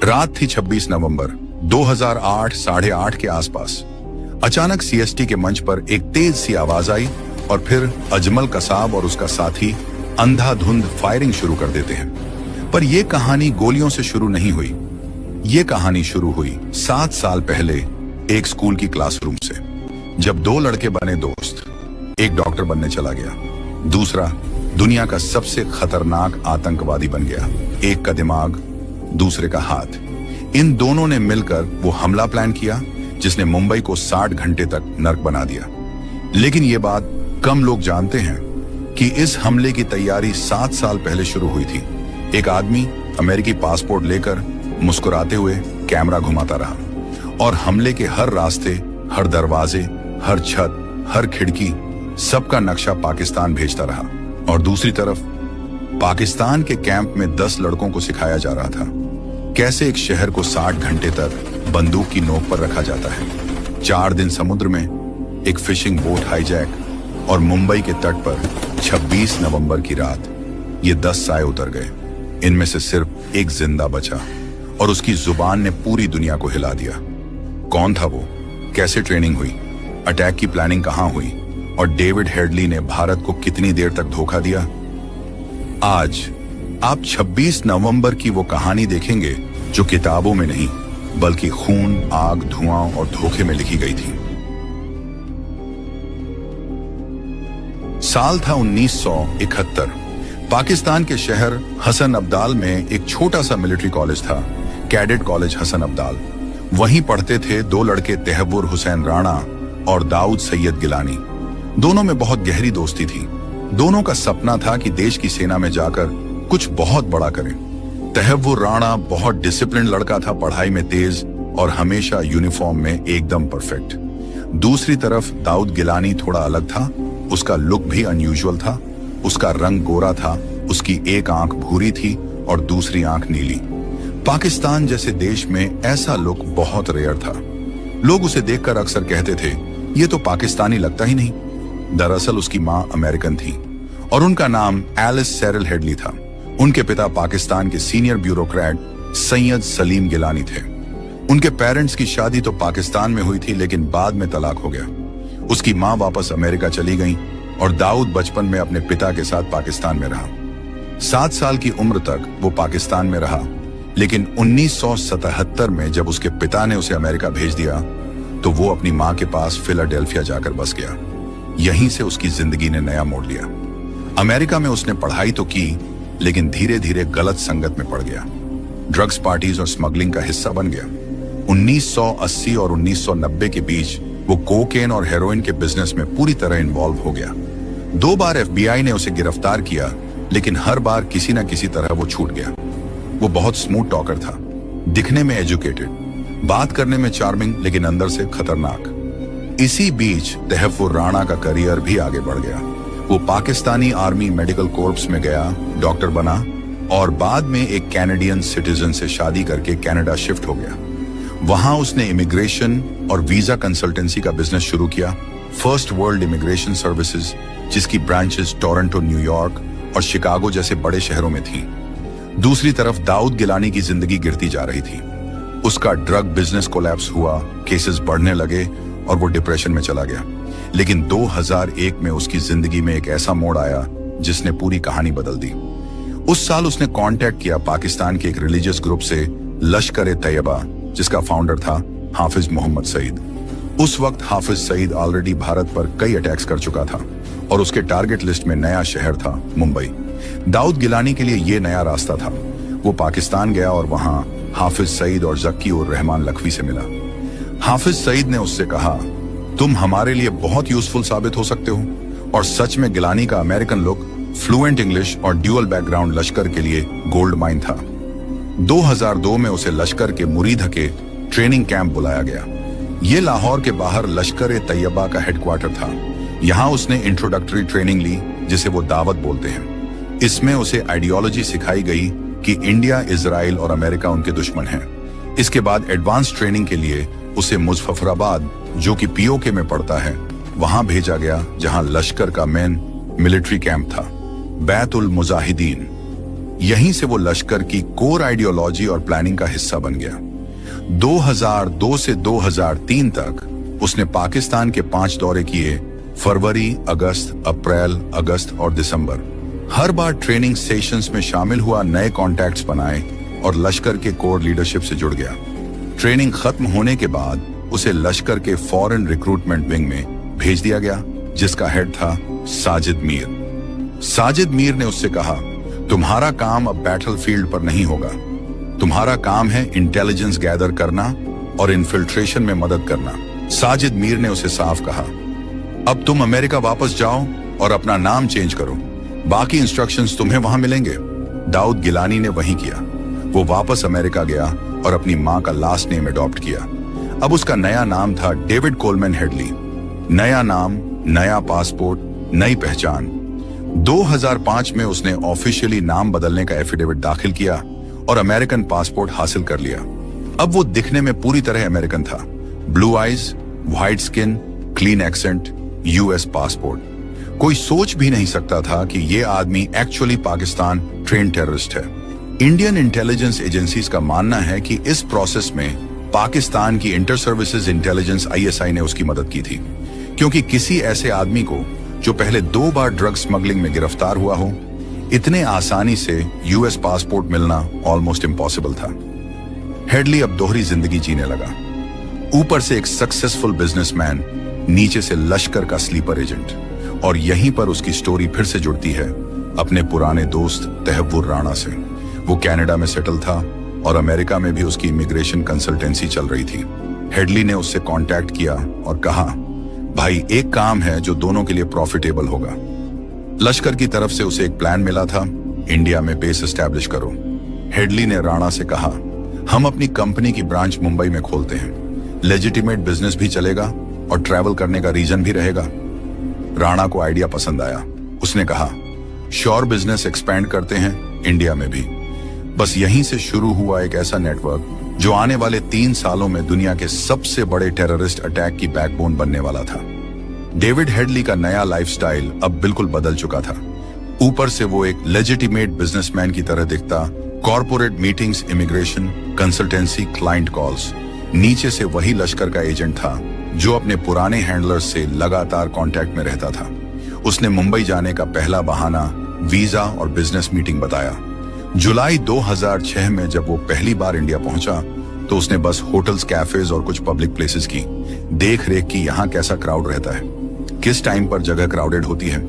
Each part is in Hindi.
रात थी 26 नवंबर 2008 8:30 के आसपास। अचानक सीएसटी के मंच पर एक तेज सी आवाज आई और फिर अजमल कसाब और उसका साथी अंधाधुंध फायरिंग शुरू कर देते हैं। पर यह कहानी गोलियों से शुरू नहीं हुई। ये कहानी शुरू हुई 7 साल पहले एक स्कूल की क्लासरूम से, जब दो लड़के बने दोस्त। एक डॉक्टर बनने चला गया, दूसरा दुनिया का सबसे खतरनाक आतंकवादी बन गया। एक का दिमाग, दूसरे का हाथ। इन दोनों ने मिलकर वो हमला प्लान किया जिसने मुंबई को 60 घंटे तक नर्क बना दिया। लेकिन ये बात कम लोग जानते हैं कि इस हमले की तैयारी 7 साल पहले शुरू हुई थी। एक आदमी अमेरिकी पासपोर्ट लेकर मुस्कुराते हुए कैमरा घुमाता रहा और हमले के हर रास्ते, हर दरवाजे, हर छत, हर खिड़की, सबका नक्शा पाकिस्तान भेजता रहा। और दूसरी तरफ पाकिस्तान के कैंप में 10 लड़कों को सिखाया जा रहा था कैसे एक शहर को 60 घंटे तक बंदूक की नोक पर रखा जाता है। 4 दिन समुद्र में, एक फिशिंग बोट हाईजैक और मुंबई के तट पर 26 नवंबर की रात ये 10 साए उतर गए। इनमें से सिर्फ एक जिंदा बचा और उसकी जुबान ने पूरी दुनिया को हिला दिया। कौन था वो? कैसे ट्रेनिंग हुई? अटैक की प्लानिंग कहां हुई? और डेविड हेडली ने भारत को कितनी देर तक धोखा दिया? आज आप 26 नवंबर की वो कहानी देखेंगे जो किताबों में नहीं बल्कि खून, आग, धुआं और धोखे में लिखी गई थी। साल था 1971। पाकिस्तान के शहर हसन अब्दाल में एक छोटा सा मिलिट्री कॉलेज था, कैडेट कॉलेज हसन अब्दाल। वहीं पढ़ते थे 2 लड़के, तहव्वुर हुसैन राणा और दाऊद सैयद गिलानी। दोनों में बहुत गहरी दोस्ती थी। दोनों का सपना था कि देश की सेना में जाकर कुछ बहुत बड़ा करें। तहव्वुर राणा बहुत डिसिप्लिन लड़का था, पढ़ाई में तेज और हमेशा यूनिफॉर्म में एकदम परफेक्ट। दूसरी तरफ दाऊद गिलानी थोड़ा अलग था। उसका लुक भी अनयूजुअल था। उसका रंग गोरा था, उसकी एक आंख भूरी थी और दूसरी आंख नीली। पाकिस्तान जैसे देश में ऐसा लुक बहुत रेयर था। लोग उसे देखकर अक्सर कहते थे, ये तो पाकिस्तानी लगता ही नहीं। दरअसल उसकी मां अमेरिकन थी और उनका नाम एलिस सेरिल हेडली था। उनके पिता पाकिस्तान के सीनियर ब्यूरोक्रेट सैयद सलीम गिलानी थे। उनके पेरेंट्स की शादी तो पाकिस्तान में हुई थी, लेकिन बाद में तलाक हो गया। उसकी मां वापस अमेरिका चली गई और दाऊद बचपन में अपने पिता के साथ पाकिस्तान में रहा। 7 साल की उम्र तक वो पाकिस्तान में रहा, लेकिन 1977 में जब उसके पिता ने उसे अमेरिका भेज दिया तो वो अपनी मां के पास फिलाडेल्फिया जाकर बस गया। यहीं से उसकी जिंदगी ने नया मोड़ लिया। अमेरिका में उसने पढ़ाई तो की, लेकिन धीरे धीरे गलत संगत में पड़ गया। ड्रग्स पार्टीज और स्मगलिंग का हिस्सा बन गया। 1980 और 1990 के बीच वो कोकेन और हेरोइन के बिजनेस में पूरी तरह इन्वॉल्व हो गया। 2 बार एफबीआई ने उसे गिरफ्तार किया, लेकिन हर बार किसी न किसी तरह वो छूट गया। वो बहुत स्मूथ टॉकर था, दिखने में एजुकेटेड, बात करने में चार्मिंग, लेकिन अंदर से खतरनाक। इसी बीच तहव्वुर राणा का करियर भी आगे बढ़ गया। वो पाकिस्तानी आर्मी मेडिकल कोर्प्स में गया, डॉक्टर बना और बाद में एक कैनेडियन सिटीजन से शादी करके कनाडा शिफ्ट हो गया। वहां उसने इमिग्रेशन और वीजा कंसल्टेंसी का बिजनेस शुरू किया, फर्स्ट वर्ल्ड इमिग्रेशन सर्विसेज, जिसकी ब्रांचेस टोरंटो, न्यूयॉर्क और शिकागो जैसे बड़े शहरों में थी। दूसरी तरफ दाऊद गिलानी की जिंदगी गिरती जा रही थी। उसका ड्रग बिजनेस कोलैप्स हुआ, केसेस बढ़ने लगे और वो डिप्रेशन में चला गया। लेकिन 2001 में उसकी जिंदगी में एक ऐसा मोड़ आया जिसने पूरी कहानी बदल दी। उस साल उसने कांटेक्ट किया पाकिस्तान के एक रिलीजियस ग्रुप से, लश्कर-ए-तैयबा, जिसका फाउंडर था हाफिज मोहम्मद सईद। उस वक्त हाफिज सईद ऑलरेडी भारत पर कई अटैक्स कर चुका था और उसके टारगेट लिस्ट में नया शहर था मुंबई। दाऊद गिलानी के लिए ये नया रास्ता था। वो पाकिस्तान गया और वहां हाफिज सईद और जक्की उर रहमान लखवी से मिला। हाफिज सईद ने उससे कहा, तुम हमारे लिए बहुत यूजफुल साबित हो सकते हो। और सच में गिलानी का अमेरिकन लुक, फ्लुएंट इंग्लिश और ड्यूअल बैकग्राउंड लश्कर के लिए गोल्ड माइन था। 2002 में उसे लश्कर के मुरीद के ट्रेनिंग कैंप बुलाया गया। ये लाहौर के बाहर लश्कर-ए-तैयबा का हेडक्वार्टर था। यहाँ उसने इंट्रोडक्टरी ट्रेनिंग ली, जिसे वो दावत बोलते हैं। इसमें उसे आइडियोलॉजी सिखाई गई कि इंडिया, इजराइल और अमेरिका उनके दुश्मन हैं। इसके बाद एडवांस ट्रेनिंग के लिए उसे मुजफ्फराबाद, जो कि पीओके में पड़ता है, वहां भेजा गया, जहां लश्कर का मेन मिलिट्री कैंप था, बैतुल मुजाहिदीन। यहीं से वो लश्कर की कोर आइडियोलॉजी और प्लानिंग का हिस्सा बन गया। 2002 से 2003 तक उसने पाकिस्तान के 5 दौरे किए, फरवरी, अगस्त, अप्रैल, अगस्त और दिसंबर। हर बार ट्रेनिंग सेशंस में शामिल हुआ, नए कॉन्टैक्ट्स बनाए और लश्कर के कोर लीडरशिप से जुड़ गया। ट्रेनिंग खत्म होने के बाद उसे लश्कर के फॉरेन रिक्रूटमेंट विंग में भेज दिया गया, जिसका हेड था साजिद मीर। साजिद मीर ने उससे कहा, तुम्हारा काम अब बैटलफील्ड पर नहीं होगा, तुम्हारा काम है इंटेलिजेंस गैदर करना और इन्फिल्ट्रेशन में मदद करना। साजिद मीर ने उसे साफ कहा, अब तुम अमेरिका वापस जाओ और अपना नाम चेंज करो, बाकी इंस्ट्रक्शंस तुम्हें वहां मिलेंगे। दाऊद गिलानी ने वही किया। वो वापस अमेरिका गया और अपनी मां का लास्ट नेम अडॉप्ट किया। अब उसका नया नाम था डेविड कोलमैन हेडली। नया नाम, नया पासपोर्ट, नई पहचान। 2005 में उसने ऑफिशियली नाम बदलने का एफिडेविट दाखिल किया और अमेरिकन पासपोर्ट हासिल कर लिया। अब वो दिखने में पूरी तरह अमेरिकन था। Blue eyes, white skin, clean accent, US passport. कोई सोच भी नहीं सकता था कि ये आदमी एक्चुअली पाकिस्तान ट्रेन टेररिस्ट है। इंडियन इंटेलिजेंस एजेंसीज का मानना है कि इस प्रोसेस में पाकिस्तान की इंटर सर्विसेज इंटेलिजेंस आईएसआई ने उसकी मदद की थी, क्योंकि किसी ऐसे आदमी को जो पहले 2 बार ड्रग स्मगलिंग में गिरफ्तार हुआ हो, इतने आसानी से यूएस पासपोर्ट मिलना ऑलमोस्ट इम्पॉसिबल था। हेडली अब दोहरी जिंदगी जीने लगा, ऊपर से एक सक्सेसफुल बिजनेसमैन, नीचे से लश्कर का स्लीपर एजेंट। और यहीं पर उसकी स्टोरी फिर से जुड़ती है अपने पुराने दोस्त तहव्वुर राणा से। वो कनाडा में सेटल था और अमेरिका में भी उसकी इमिग्रेशन कंसल्टेंसी चल रही थी। हेडली ने उससे कांटेक्ट किया और कहा, भाई एक काम है जो दोनों के लिए प्रॉफिटेबल होगा। लश्कर की तरफ से उसे एक प्लान मिला था, इंडिया में बेस एस्टैब्लिश करो। हेडली ने राणा से कहा, हम अपनी कंपनी की ब्रांच मुंबई में खोलते हैं, लेजिटिमेट बिजनेस भी चलेगा और ट्रैवल करने का रीजन भी रहेगा। राणा को आइडिया पसंद आया। उसने कहा, श्योर, बिजनेस एक्सपैंड करते हैं इंडिया में भी। बस यहीं से शुरू हुआ एक ऐसा नेटवर्क जो आने वाले 3 सालों में दुनिया के सबसे बड़े टेररिस्ट अटैक की बैकबोन बनने वाला था। डेविड हेडली का नया लाइफस्टाइल अब बिल्कुल बदल चुका था। ऊपर से वो एक लेजिटिमेट बिजनेसमैन की तरह दिखता, corporate meetings, immigration, consultancy, client calls. नीचे से वही लश्कर का एजेंट था जो अपने पुराने हैंडलर्स से लगातार कांटेक्ट में रहता था। उसने मुंबई जाने का पहला बहाना वीजा और बिजनेस मीटिंग बताया। जुलाई 2006 में जब वो पहली बार इंडिया पहुंचा तो उसने बस होटल्स, कैफेज और कुछ पब्लिक प्लेसेस की देख रेख की। यहाँ कैसा क्राउड रहता है, किस टाइम पर जगह क्राउडेड होती है,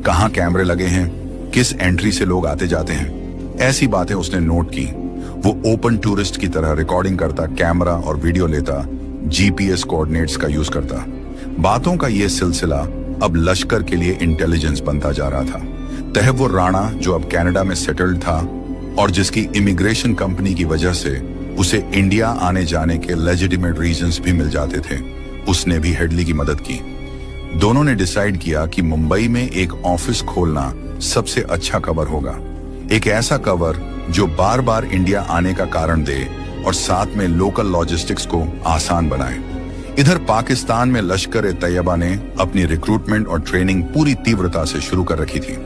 कहाँ कैमरे लगे हैं, किस एंट्री से लोग आते जाते हैं, ऐसी बातें उसने नोट की। वो ओपन टूरिस्ट की तरह रिकॉर्डिंग करता, कैमरा और वीडियो लेता, जीपीएस कोऑर्डिनेट्स का यूज करता। बातों का ये सिलसिला अब लश्कर के लिए इंटेलिजेंस बनता जा रहा था। तहव्वुर राणा, जो अब कनाडा में सेटल्ड था और जिसकी इमिग्रेशन कंपनी की वजह से उसे इंडिया आने जाने के लेजिटिमेट रीजंस भी मिल जाते थे, उसने भी हेडली की मदद की। दोनों ने डिसाइड किया कि मुंबई में एक ऑफिस खोलना सबसे अच्छा कवर होगा, एक ऐसा कवर जो बार बार इंडिया आने का कारण दे और साथ में लोकल लॉजिस्टिक्स को आसान बनाए। इधर पाकिस्तान में लश्कर-ए-तैयबा ने अपनी रिक्रूटमेंट और ट्रेनिंग पूरी तीव्रता से शुरू कर रखी थी।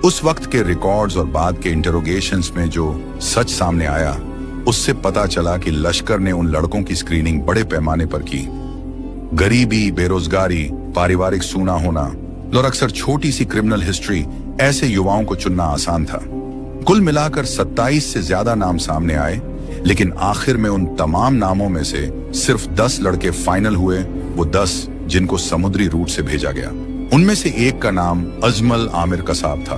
उस वक्त के रिकॉर्ड्स और बाद के इंटरोगेशंस में जो सच सामने आया, उससे पता चला कि लश्कर ने उन लड़कों की स्क्रीनिंग बड़े पैमाने पर की। गरीबी, बेरोजगारी, पारिवारिक सूना होना और अक्सर छोटी सी क्रिमिनल हिस्ट्री, ऐसे युवाओं को चुनना आसान था। कुल मिलाकर 27 से ज्यादा नाम सामने आए, लेकिन आखिर में उन तमाम नामों में से सिर्फ 10 लड़के फाइनल हुए, वो 10 जिनको समुद्री रूट से भेजा गया। उनमें से एक का नाम अजमल आमिर कसाब था।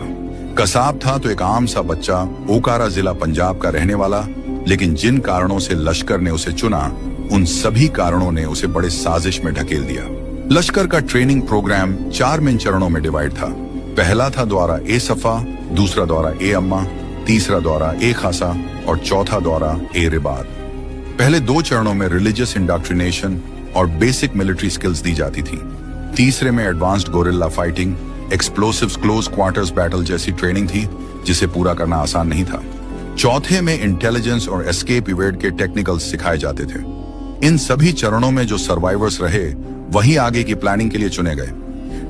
कसाब था तो एक आम सा बच्चा, ओकारा जिला पंजाब का रहने वाला, लेकिन जिन कारणों से लश्कर ने उसे चुना, उन सभी कारणों ने उसे बड़े साजिश में ढकेल दिया। लश्कर का ट्रेनिंग प्रोग्राम 4 मेन चरणों में डिवाइड था। पहला था द्वारा ए सफा, दूसरा द्वारा ए अम्मा, तीसरा द्वारा ए खासा और चौथा द्वारा ए रिबात। पहले 2 चरणों में रिलीजियस इंडॉक्ट्रिनेशन और बेसिक मिलिट्री स्किल्स दी जाती थी। तीसरे में advanced gorilla fighting, explosives, close quarters battle जैसी ट्रेनिंग थी, जिसे पूरा करना आसान नहीं था। चौथे में इंटेलिजेंस और एस्केप इवेड के टेक्निकल्स सिखाए जाते थे। इन सभी चरणों में जो सर्वाइवर्स रहे, वही आगे की प्लानिंग के लिए चुने गए।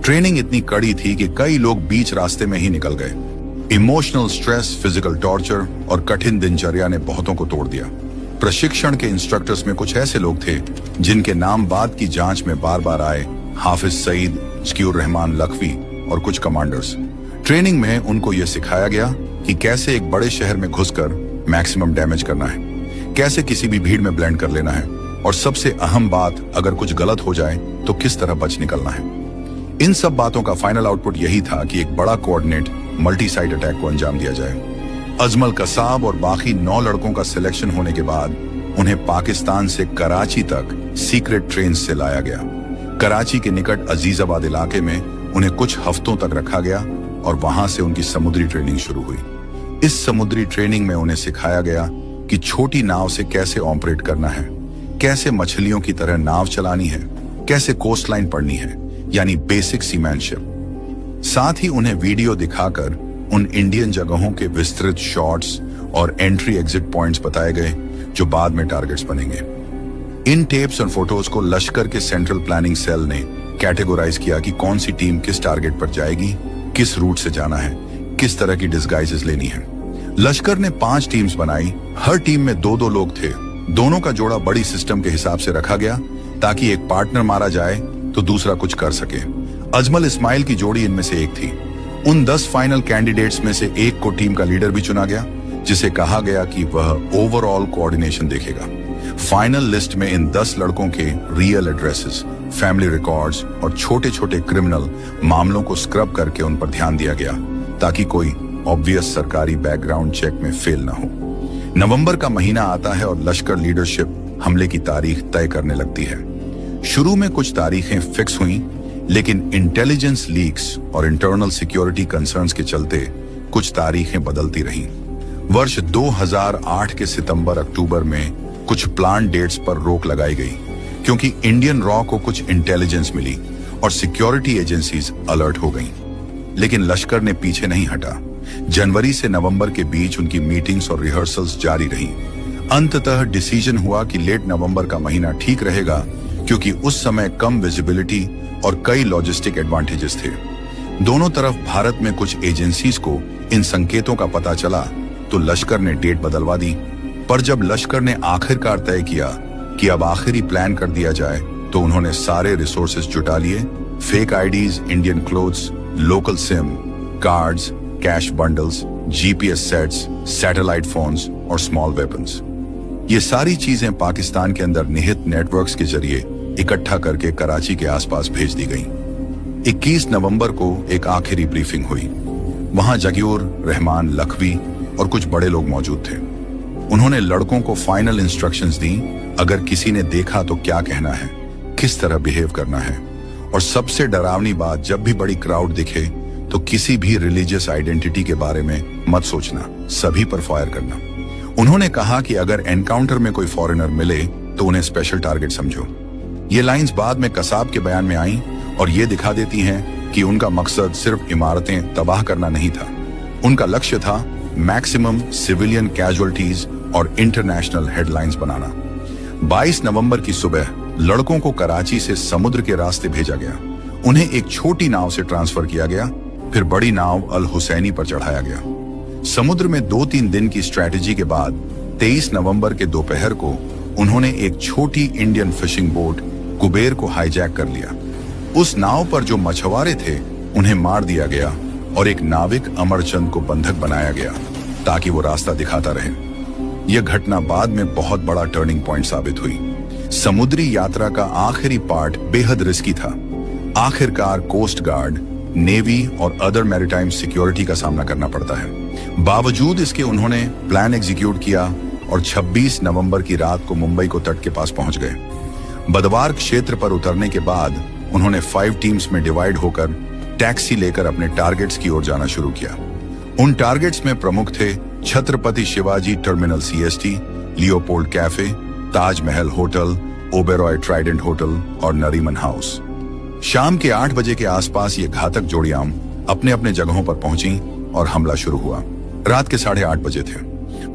ट्रेनिंग इतनी कड़ी थी कि कई लोग बीच रास्ते में ही निकल गए। इमोशनल स्ट्रेस, फिजिकल टॉर्चर और कठिन दिनचर्या ने बहुतों को तोड़ दिया। प्रशिक्षण के इंस्ट्रक्टर्स में कुछ ऐसे लोग थे जिनके नाम बाद की जांच में बार बार आए, हाफिज सईद, ज़कियुर रहमान लखवी और कुछ कमांडर्स। ट्रेनिंग में उनको यह सिखाया गया कि कैसे एक बड़े शहर में घुसकर मैक्सिमम डैमेज करना है, कैसे किसी भी भीड़ में ब्लेंड कर लेना है, और सबसे अहम बात, अगर कुछ गलत हो जाए तो किस तरह बच निकलना है। इन सब बातों का फाइनल आउटपुट यही था कि एक बड़ा कोऑर्डिनेट मल्टी साइट अटैक को अंजाम दिया जाए। अजमल कसाब और बाकी 9 लड़कों का सिलेक्शन होने के बाद उन्हें पाकिस्तान से कराची तक सीक्रेट ट्रेन से लाया गया। कराची के निकट अजीजाबाद इलाके में उन्हें कुछ हफ्तों तक रखा गया और वहां से उनकी समुद्री ट्रेनिंग शुरू हुई। इस समुद्री ट्रेनिंग में उन्हें सिखाया गया कि छोटी नाव से कैसे ऑपरेट करना है, कैसे मछलियों की तरह नाव चलानी है, कैसे कोस्ट लाइन पढ़नी है, यानी बेसिक सीमैनशिप। साथ ही उन्हें वीडियो दिखाकर उन इंडियन जगहों के विस्तृत शॉट्स और एंट्री एग्जिट पॉइंट्स बताए गए जो बाद में टारगेट्स बनेंगे। इन टेप्स और फोटोज को लश्कर के सेंट्रल प्लानिंग सेल ने कैटेगोराइज किया कि कौन सी टीम किस टारगेट पर जाएगी, किस रूट से जाना है, किस तरह की डिस्गाइजेस लेनी है। लश्कर ने 5 टीम्स बनाई। हर टीम में 2-2 लोग थे। दोनों का जोड़ा बड़ी सिस्टम के हिसाब से रखा गया ताकि एक पार्टनर मारा जाए तो दूसरा कुछ कर सके। अजमल इस्माइल की जोड़ी इनमें से एक थी। उन 10 फाइनल कैंडिडेट्स में से एक को टीम का लीडर भी चुना गया, जिसे कहा गया कि वह ओवरऑल कोऑर्डिनेशन देखेगा। फाइनल लिस्ट में इन 10 लड़कों के रियल एड्रेसेस, फैमिली रिकॉर्ड्स और छोटे छोटे क्रिमिनल मामलों को स्क्रब करके उन पर ध्यान दिया गया ताकि कोई ऑब्वियस सरकारी बैकग्राउंड चेक में फेल ना हो। नवंबर का महीना आता है और लश्कर लीडरशिप हमले की तारीख तय करने लगती है। शुरू में कुछ तारीखें फिक्स हुई, लेकिन इंटेलिजेंस लीक्स और इंटरनल सिक्योरिटी कंसर्न्स के चलते कुछ तारीखें बदलती रहीं। वर्ष 2008 के सितंबर-अक्टूबर में कुछ प्लान डेट्स पर रोक लगाई गई क्योंकि इंडियन रॉ को कुछ इंटेलिजेंस मिली और सिक्योरिटी एजेंसीज अलर्ट हो गईं। लेकिन लश्कर ने पीछे नहीं हटा। जनवरी से नवंबर के बीच उनकी मीटिंग्स और रिहर्सल्स जारी रहीं। अंततः डिसीजन हुआ कि लेट नवंबर का महीना ठीक रहेगा क्योंकि उस समय कम विजिबिलिटी और कई लॉजिस्टिक एडवांटेजेस थे। दोनों तरफ भारत में कुछ एजेंसीज को इन संकेतों का पता चला तो लश्कर ने डेट बदलवा दी। पर जब लश्कर ने आखिरकार तय किया कि अब आखिरी प्लान कर दिया जाए तो उन्होंने सारे रिसोर्सेज जुटा लिए। Fake IDs, Indian clothes, local SIM cards, cash bundles, GPS sets, satellite phones और स्मॉल वेपन्स। ये सारी चीजें पाकिस्तान के अंदर निहित नेटवर्क्स के जरिए इकट्ठा करके कराची के आसपास भेज दी गईं। 21 नवंबर को एक आखिरी ब्रीफिंग हुई। वहां ज़कियुर रहमान लखवी और कुछ बड़े लोग मौजूद थे। उन्होंने लड़कों को फाइनल इंस्ट्रक्शंस दी, अगर किसी ने देखा तो क्या कहना है, किस तरह बिहेव करना है, और सबसे डरावनी बात, जब भी बड़ी क्राउड दिखे तो किसी भी रिलीजियस आइडेंटिटी के बारे में मत सोचना, सभी पर फायर करना। उन्होंने कहा कि अगर एनकाउंटर में कोई फॉरेनर मिले तो उन्हें स्पेशल टारगेट समझो। ये लाइंस बाद में कसाब के बयान में आई और ये दिखा देती हैं कि उनका मकसद सिर्फ इमारतें तबाह करना नहीं था। उनका लक्ष्य था मैक्सिमम सिविलियन कैजुअल्टीज और इंटरनेशनल हेडलाइंस बनाना। 22 नवंबर की सुबह लड़कों को कराची से समुद्र के रास्ते भेजा गया। उन्हें एक छोटी नाव से ट्रांसफर किया गया, फिर बड़ी नाव अल हुसैनी पर चढ़ाया गया। समुद्र में 2-3 दिन की स्ट्रेटेजी के बाद 23 नवंबर के दोपहर को उन्होंने एक छोटी इंडियन फिशिंग बोट कुबेर को हाईजैक कर लिया। उस नाव पर जो मछुआरे थे उन्हें मार दिया गया और एक नाविक अमरचंद को बंधक बनाया गया ताकि वो रास्ता दिखाता रहे। यह घटना बाद में बहुत बड़ा टर्निंग पॉइंट साबित हुई। समुद्री यात्रा का आखिरी पार्ट बेहद रिस्की था। आखिरकार कोस्ट गार्ड, नेवी और अदर मैरीटाइम सिक्योरिटी का सामना करना पड़ता है। बावजूद इसके उन्होंने प्लान एग्जीक्यूट किया और 26 नवंबर की रात को मुंबई को तट के पास पहुंच गए। बदवार क्षेत्र पर उतरने के बाद उन्होंने 5 टीम्स में डिवाइड होकर टैक्सी लेकर अपने टारगेट्स की ओर जाना शुरू किया। उन टारगेट्स में प्रमुख थे Chhatrapati Shivaji terminal CST, Leopold cafe, Taj Mahal hotel, Oberoi Trident hotel और नरीमन हाउस। शाम के 8 बजे के आसपास ये घातक जोड़ियां अपने अपने जगहों पर पहुंची और हमला शुरू हुआ। रात के 8:30 बजे थे।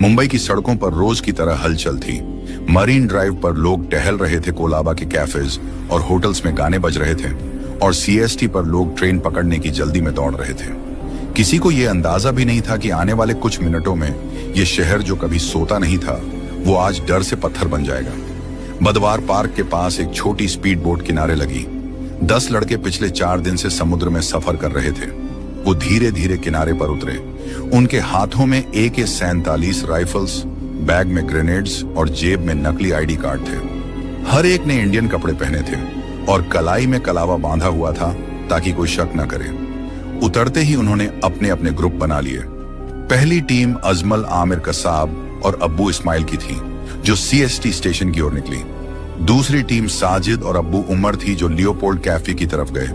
मुंबई की सड़कों पर रोज की तरह हलचल थी। मरीन ड्राइव पर लोग टहल रहे थे, कोलाबा के कैफेज और होटल्स में गाने बज रहे थे और सीएसटी पर लोग ट्रेन पकड़ने की जल्दी में दौड़ रहे थे। किसी को यह अंदाजा भी नहीं था कि आने वाले कुछ मिनटों में यह शहर जो कभी सोता नहीं था वो आज डर से पत्थर बन जाएगा। बदवार पार्क के पास एक छोटी स्पीड बोट किनारे लगी। 10 लड़के पिछले 4 दिन से समुद्र में सफर कर रहे थे। वो धीरे धीरे किनारे पर उतरे। उनके हाथों में AK-47 राइफल्स, बैग में ग्रेनेड्स और जेब में नकली ID कार्ड थे। हर एक ने इंडियन कपड़े पहने थे और कलाई में कलावा बांधा हुआ था ताकि कोई शक न करे। उतरते ही उन्होंने अपने अपने ग्रुप बना लिए। पहली टीम अजमल आमिर कसाब और अब्बू इस्माइल की थी जो CST स्टेशन की ओर निकली। दूसरी टीम साजिद और अब्बू उमर थी जो लियोपोल्ड कैफे की तरफ गए।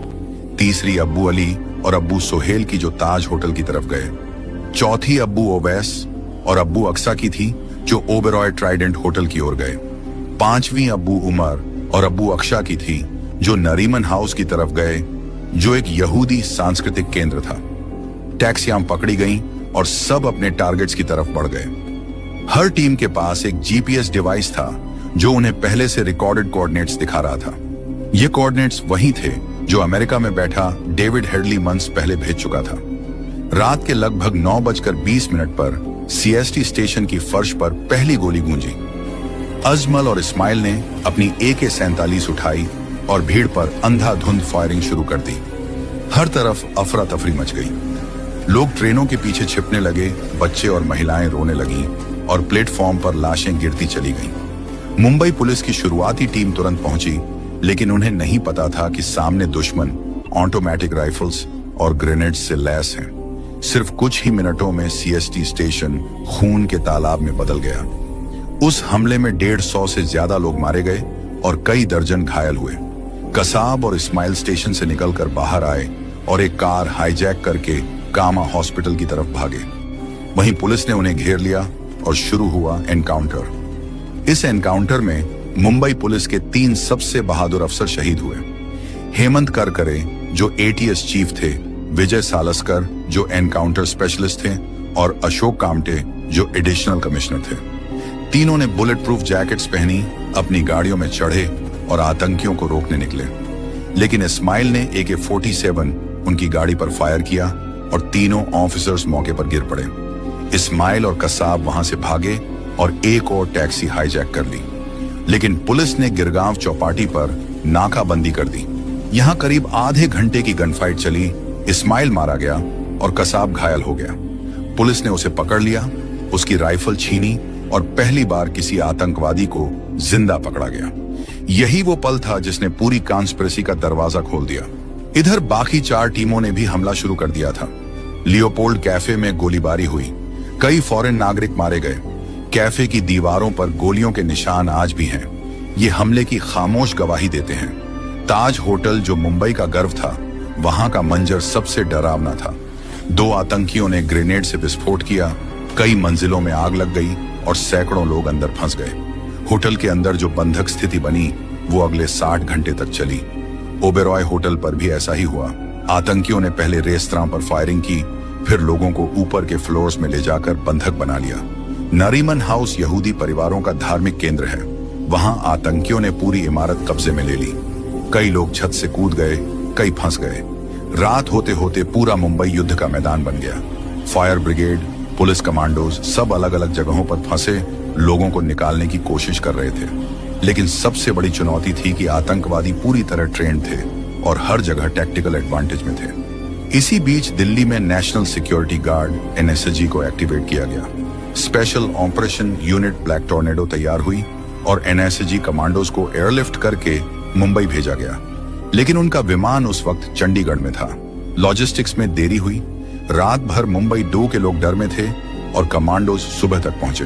तीसरी अब्बू अली और अब्बू सोहेल की जो ताज होटल की तरफ गए। चौथी अब्बू ओवैस और अब्बू अक्सा की थी जो ओबेरॉय ट्राइडेंट होटल की ओर गए। पांचवी अब्बू उमर और अब्बू अक्षा की थी जो नरीमन हाउस की तरफ गए जो एक यहूदी सांस्कृतिक केंद्र था। टैक्सियां पकड़ी गईं और सब अपने टारगेट्स की तरफ बढ़ गए। हर टीम के पास एक GPS डिवाइस था जो उन्हें पहले से रिकॉर्डेड कोऑर्डिनेट्स दिखा रहा था। ये कोऑर्डिनेट्स वही थे जो अमेरिका में बैठा डेविड हेडली मंथ्स पहले भेज चुका था। रात के लगभग 9:20 पर CST स्टेशन की फर्श पर पहली गोली गूंजी। अजमल और इस्माइल ने अपनी AK-47 उठाई और भीड़ पर अंधाधुंध फायरिंग शुरू कर दी। हर तरफ अफरा तफरी मच गई। लोग ट्रेनों के पीछे छिपने लगे, बच्चे और महिलाएं रोने लगीं और प्लेटफॉर्म पर लाशें गिरती चली गईं। मुंबई पुलिस की शुरुआती टीम तुरंत पहुंची, लेकिन उन्हें नहीं पता था कि सामने दुश्मन ऑटोमेटिक राइफल्स और ग्रेनेड्स से लैस हैं। सिर्फ कुछ ही मिनटों में CST स्टेशन खून के तालाब में बदल गया। उस हमले में 150 से ज्यादा लोग मारे गए और कई दर्जन घायल हुए। कसाब और इस्माइल स्टेशन से निकलकर बाहर आए और एक कार हाईजैक करके कामा हॉस्पिटल की तरफ भागे। वहीं पुलिस ने उन्हें घेर लिया और शुरू हुआ एनकाउंटर। इस एनकाउंटर में मुंबई पुलिस के 3 सबसे बहादुर अफसर शहीद हुए। हेमंत करकरे जो ATS चीफ थे, विजय सालस्कर जो एनकाउंटर स्पेशलिस्ट थे और अशोक कामटे जो एडिशनल कमिश्नर थे। तीनों ने बुलेट प्रूफ जैकेट्स पहनी, अपनी गाड़ियों में चढ़े और आतंकियों को रोकने निकले। लेकिन इस्माइल ने AK-47 उनकी गाड़ी पर फायर किया और तीनों ऑफिसर्स मौके पर गिर पड़े। इस्माइल और कसाब वहां से भागे और एक और टैक्सी हाईजैक कर ली। लेकिन पुलिस ने गिरगांव चौपाटी पर नाकाबंदी कर दी। यहां करीब आधे घंटे की गनफाइट चली। इस्माइल मारा गया और कसाब घायल हो गया। पुलिस ने उसे पकड़ लिया, उसकी राइफल छीनी और पहली बार किसी आतंकवादी को जिंदा पकड़ा गया। यही वो पल था जिसने पूरी कॉन्स्पिरेसी का दरवाजा खोल दिया। इधर बाकी 4 टीमों ने भी हमला शुरू कर दिया था। लियोपोल्ड कैफे में गोलीबारी हुई, कई फॉरेन नागरिक मारे गए। कैफे की दीवारों पर गोलियों के निशान आज भी हैं। ये हमले की खामोश गवाही देते हैं। ताज होटल जो मुंबई का गर्व था, वहां का मंजर सबसे डरावना था। 2 आतंकियों ने ग्रेनेड से विस्फोट किया, कई मंजिलों में आग लग गई और सैकड़ों लोग अंदर फंस गए। होटल के अंदर जो बंधक स्थिति बनी वो अगले 60 घंटे तक चली। ओबेरॉय होटल पर भी ऐसा ही हुआ। आतंकियों ने पहले रेस्तरां पर फायरिंग की, फिर लोगों को ऊपर के फ्लोर्स में ले जाकर बंधक बना लिया। नरीमन हाउस यहूदी परिवारों का धार्मिक केंद्र है। वहां आतंकियों ने पूरी इमारत कब्जे में ले ली। कई लोग छत से कूद गए, कई फंस गए। रात होते होते पूरा मुंबई युद्ध का मैदान बन गया। फायर ब्रिगेड, पुलिस कमांडोज सब अलग अलग जगहों पर फंसे लोगों को निकालने की कोशिश कर रहे थे। लेकिन सबसे बड़ी चुनौती थी कि आतंकवादी पूरी तरह ट्रेंड थे और हर जगह टैक्टिकल एडवांटेज में थे। इसी बीच दिल्ली में नेशनल सिक्योरिटी गार्ड NSG को एक्टिवेट किया गया। Special operation unit black tornado तैयार हुई और NSG कमांडोज को एयरलिफ्ट करके मुंबई भेजा गया। लेकिन उनका विमान उस वक्त चंडीगढ़ में था। लॉजिस्टिक्स में देरी हुई। रात भर मुंबई 2 के लोग डर में थे और कमांडोज सुबह तक पहुंचे।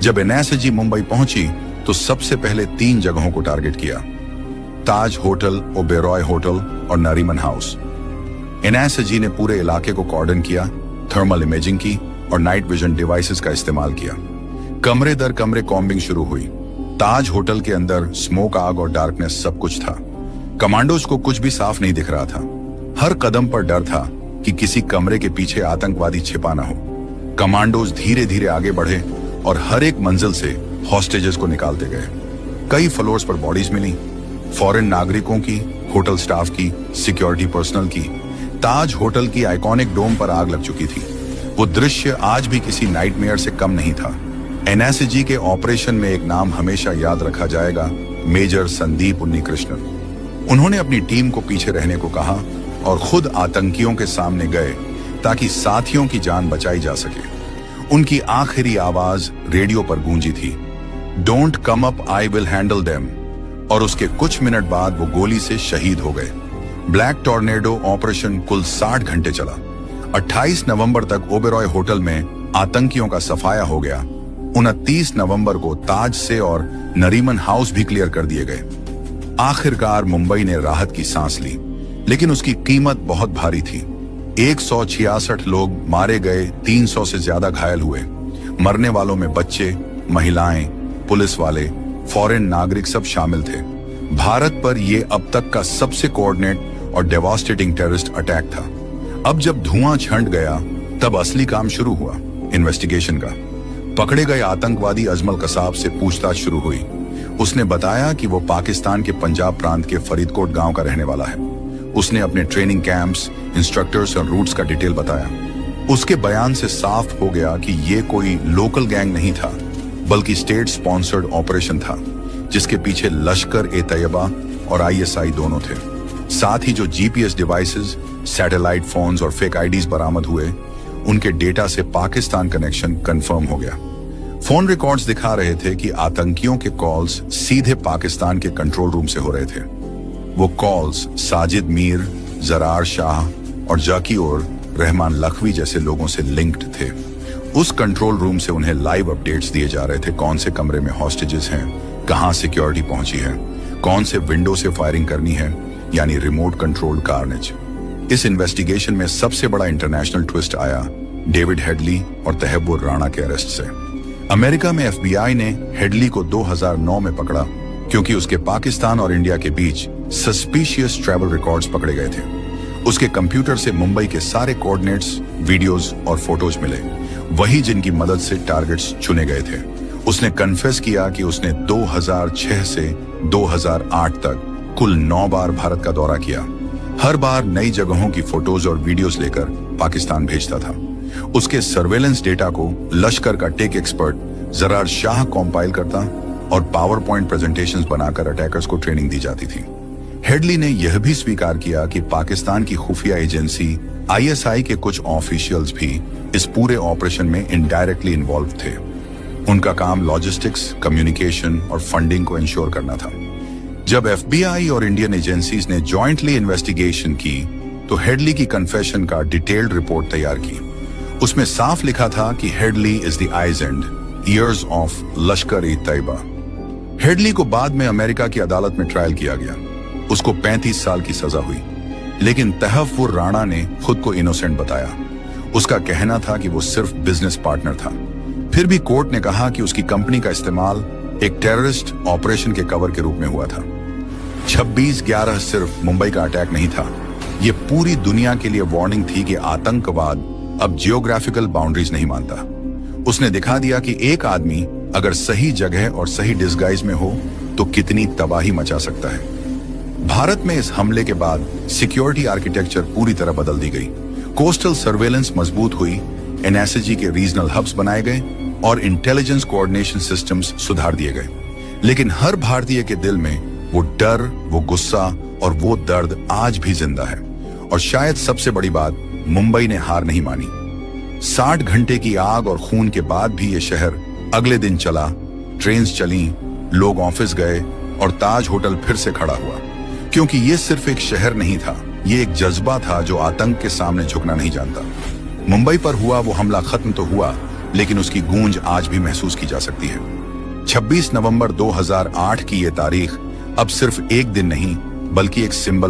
जब NSG मुंबई पहुंची तो सबसे पहले 3 जगहों को टारगेट किया: ताज होटल, ओबेरॉय होटल और नरीमन हाउस। NSG ने पूरे इलाके को कॉर्डन किया, थर्मल इमेजिंग की और नाइट विजन डिवाइसेस का इस्तेमाल किया। कमरे दर कमरे कॉम्बिंग शुरू हुई। ताज होटल के अंदर स्मोक, आग और डार्कनेस सब कुछ था। कमांडोज को कुछ भी साफ नहीं दिख रहा था। हर कदम पर डर था कि किसी कमरे के पीछे आतंकवादी छिपा ना हो। कमांडोज धीरे धीरे आगे बढ़े और हर एक मंजिल से हॉस्टेजेस को निकालते गए। कई फ्लोर्स पर बॉडीज मिली, फॉरेन नागरिकों की, होटल स्टाफ की, सिक्योरिटी पर्सनल की। ताज होटल की आइकॉनिक डोम पर आग लग चुकी थी। वो दृश्य आज भी किसी नाइटमेयर से कम नहीं था। एनएसजी के ऑपरेशन में एक नाम हमेशा याद रखा जाएगा, मेजर संदीप उन्नीकृष्णन। उन्होंने अपनी टीम को पीछे रहने को कहा और खुद आतंकियों के सामने गए ताकि साथियों की जान बचाई जा सके। उनकी आखिरी आवाज रेडियो पर गूंजी थी, don't come up, I will handle them. और उसके कुछ मिनट बाद वो गोली से शहीद हो गए। ब्लैक टॉर्नेडो ऑपरेशन कुल 60 घंटे चला। 28 नवंबर तक ओबेरॉय होटल में आतंकियों का सफाया हो गया। 29 नवंबर को ताज से और नरीमन हाउस भी क्लियर कर दिए गए। आखिरकार मुंबई ने राहत की सांस ली, लेकिन उसकी कीमत बहुत भारी थी। 166 लोग मारे गए, 300 से ज्यादा घायल हुए। मरने वालों में बच्चे, महिलाएं, पुलिस वाले, फॉरेन नागरिक सब शामिल थे। भारत पर यह अब तक का सबसे कोऑर्डिनेट और डेवास्टेटिंग टेररिस्ट अटैक था। अब जब धुआं छंट गया, तब असली काम शुरू हुआ, इन्वेस्टिगेशन का। पकड़े गए आतंकवादी अजमल कसाब से पूछताछ शुरू हुई। उसने बताया कि वो पाकिस्तान के पंजाब प्रांत के फरीदकोट गांव का रहने वाला है। उसने अपने ट्रेनिंग कैंप्स, इंस्ट्रक्टर्स और रूट्स का डिटेल बताया। उसके बयान से साफ हो गया कि ये कोई लोकल गैंग नहीं था, बल्कि स्टेट स्पॉन्सर्ड ऑपरेशन था, जिसके पीछे लश्कर ए तैयबा और आईएसआई दोनों थे। साथ ही जो जीपीएस डिवाइसेस, सैटेलाइट फोन्स और फेक आईडीज बरामद हुए, उनके डेटा से पाकिस्तान कनेक्शन कंफर्म हो गया। फोन रिकॉर्ड्स दिखा रहे थे कि आतंकियों के कॉल्स सीधे पाकिस्तान के कंट्रोल रूम से हो रहे थे। वो कॉल्स साजिद मीर, जरार शाह और जाकी और रहमान लखवी जैसे लोगों से लिंक्ड थे। उस कंट्रोल रूम से उन्हें लाइव अपडेट्स दिए जा रहे थे, कौन से कमरे में हॉस्टेजेस हैं, कहां सिक्योरिटी पहुंची है, कौन से विंडो से फायरिंग करनी है, यानी रिमोट कंट्रोल कार्नेज। इस इन्वेस्टिगेशन में सबसे बड़ा इंटरनेशनल ट्विस्ट आया डेविड हेडली और तहव्वुर राणा के अरेस्ट से। अमेरिका में एफबीआई ने हेडली को 2009 में पकड़ा क्योंकि उसके पाकिस्तान और इंडिया के बीच सस्पिशियस ट्रैवल रिकॉर्ड्स पकड़े गए थे। उसके कंप्यूटर से मुंबई के सारे कोऑर्डिनेट्स, वीडियोस और फोटोज मिले, वही जिनकी मदद से टारगेट्स चुने गए थे। उसने कन्फेस किया कि उसने 2006 से 2008 तक कुल 9 बार भारत का दौरा किया। हर बार नई जगहों की फोटोज और वीडियोस लेकर पाकिस्तान भेजता था। उसके सर्वेलेंस डेटा को लश्कर का tech expert Zarar Shah compile करता और पावर पॉइंट प्रेजेंटेशंस बनाकर अटैकर्स को ट्रेनिंग दी जाती थी। हेडली ने यह भी स्वीकार किया कि पाकिस्तान की खुफिया एजेंसी आईएसआई के कुछ ऑफिशियल्स भी इस पूरे ऑपरेशन में इनडायरेक्टली इन्वॉल्व थे। उनका काम लॉजिस्टिक्स, कम्युनिकेशन और फंडिंग को इंश्योर करना था। जब एफबीआई और इंडियन एजेंसीज ने जॉइंटली इन्वेस्टिगेशन की, तो हेडली की कन्फेशन का डिटेल्ड रिपोर्ट तैयार की। उसमें साफ लिखा था कि Headley is the eyes and ears of Lashkar e Taiba. Headley को बाद में अमेरिका की अदालत में ट्रायल किया गया। उसको 35 साल की सजा हुई, लेकिन तहव्वुर राणा ने खुद को इनोसेंट बताया। उसका कहना था कि वो सिर्फ बिजनेस पार्टनर था। फिर भी कोर्ट ने कहा कि उसकी कंपनी का इस्तेमाल एक टेररिस्ट ऑपरेशन के कवर के रूप में हुआ था। 26/11 सिर्फ मुंबई का अटैक नहीं था, ये पूरी दुनिया के लिए वार्निंग थी कि आतंकवाद अब जियोग्राफिकल बाउंड्रीज नहीं मानता। उसने दिखा दिया कि एक आदमी अगर सही जगह और सही डिस्गाइज में हो तो कितनी तबाही मचा सकता है। भारत में इस हमले के बाद सिक्योरिटी आर्किटेक्चर पूरी तरह बदल दी गई। कोस्टल सर्वेलेंस मजबूत हुई, एनएसजी के रीजनल हब्स बनाए गए और इंटेलिजेंस कोऑर्डिनेशन सिस्टम्स सुधार दिए गए। लेकिन हर भारतीय के दिल में वो डर, वो गुस्सा और वो दर्द आज भी जिंदा है। और शायद सबसे बड़ी बात, मुंबई ने हार नहीं मानी। 60 घंटे की आग और खून के बाद भी ये शहर अगले दिन चला, ट्रेन्स चली, लोग ऑफिस गए और ताज होटल फिर से खड़ा हुआ। क्योंकि ये सिर्फ एक शहर नहीं था, ये एक जज्बा था जो आतंक के सामने झुकना नहीं जानता। मुंबई पर हुआ वो हमला खत्म तो हुआ, लेकिन उसकी गूंज आज भी महसूस की जा सकती है। 26 नवंबर 2008 की ये तारीख अब सिर्फ एक दिन नहीं, बल्कि एक सिंबल